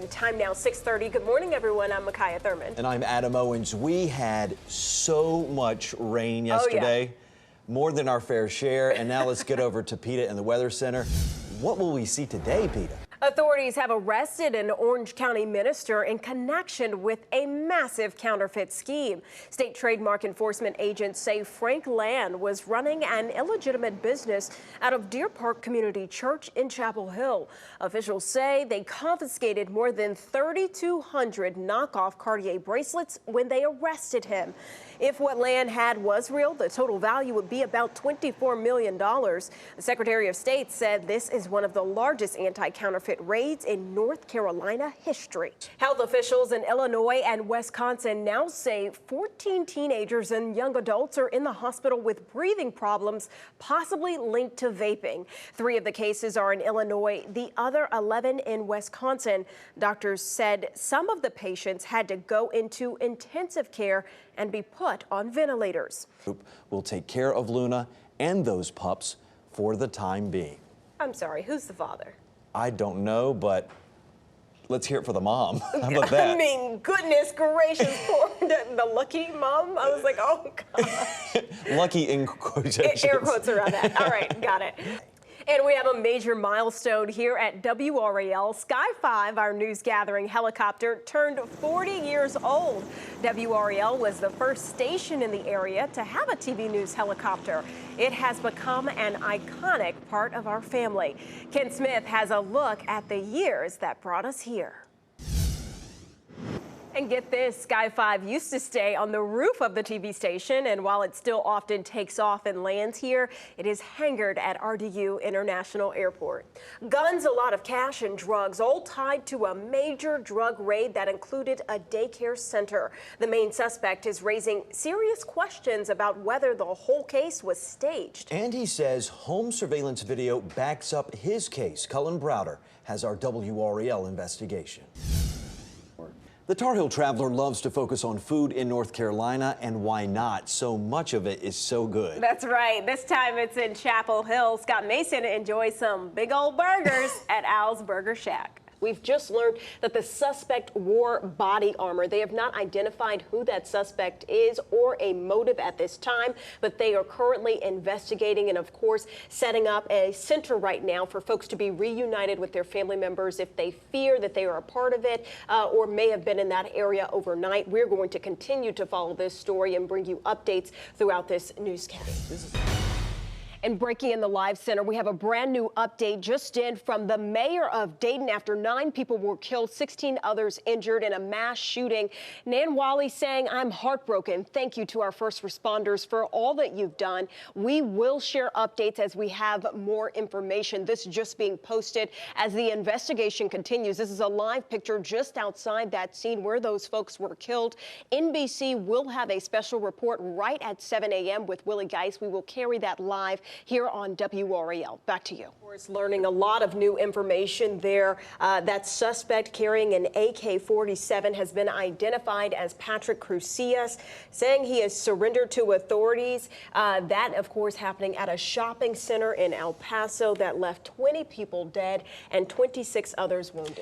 Time now 6:30. Good morning, everyone. I'm Mikaya Thurmond. And I'm Adam Owens. We had so much rain yesterday, more than our fair share. And now let's get over to PETA and the Weather Center. What will we see today, PETA? Authorities have arrested an Orange County minister in connection with a massive counterfeit scheme. State trademark enforcement agents say Frank Land was running an illegitimate business out of Deer Park Community Church in Chapel Hill. Officials say they confiscated more than 3,200 knockoff Cartier bracelets when they arrested him. If what Land had was real, the total value would be about $24 million. The Secretary of State said this is one of the largest anti-counterfeit raids in North Carolina history. Health officials in Illinois and Wisconsin now say 14 teenagers and young adults are in the hospital with breathing problems, possibly linked to vaping. 3 of the cases are in Illinois, the other 11 in Wisconsin. Doctors said some of the patients had to go into intensive care and be put on ventilators. We'll take care of Luna and those pups for the time being. I'm sorry, who's the father? I don't know, but let's hear it for the mom. How about that? I mean, goodness gracious, poor the lucky mom. I was like, oh, God. Lucky in quotations. Air quotes around that. All right, got it. And we have a major milestone here at WRAL. Sky 5, our news gathering helicopter, turned 40 years old. WRAL was the first station in the area to have a TV news helicopter. It has become an iconic part of our family. Ken Smith has a look at the years that brought us here. And get this, Sky 5 used to stay on the roof of the TV station, and while it still often takes off and lands here, it is hangared at RDU International Airport. Guns, a lot of cash, and drugs, all tied to a major drug raid that included a daycare center. The main suspect is raising serious questions about whether the whole case was staged. And he says home surveillance video backs up his case. Cullen Browder has our WRAL investigation. The Tar Heel traveler loves to focus on food in North Carolina, and why not? So much of it is so good. That's right. This time it's in Chapel Hill. Scott Mason enjoys some big old burgers at Al's Burger Shack. We've just learned that the suspect wore body armor. They have not identified who that suspect is or a motive at this time, but they are currently investigating and, of course, setting up a center right now for folks to be reunited with their family members if they fear that they are a part of it or may have been in that area overnight. We're going to continue to follow this story and bring you updates throughout this newscast. And breaking in the Live Center, we have a brand new update just in from the mayor of Dayton after 9 people were killed, 16 others injured in a mass shooting. Nan Wally saying, I'm heartbroken. Thank you to our first responders for all that you've done. We will share updates as we have more information. This just being posted as the investigation continues. This is a live picture just outside that scene where those folks were killed. NBC will have a special report right at 7 a.m. with Willie Geist. We will carry that live here on WRAL. Back to you. Of course, learning a lot of new information there. That suspect carrying an AK-47 has been identified as Patrick Crucias, saying he has surrendered to authorities. That, of course, happening at a shopping center in El Paso that left 20 people dead and 26 others wounded.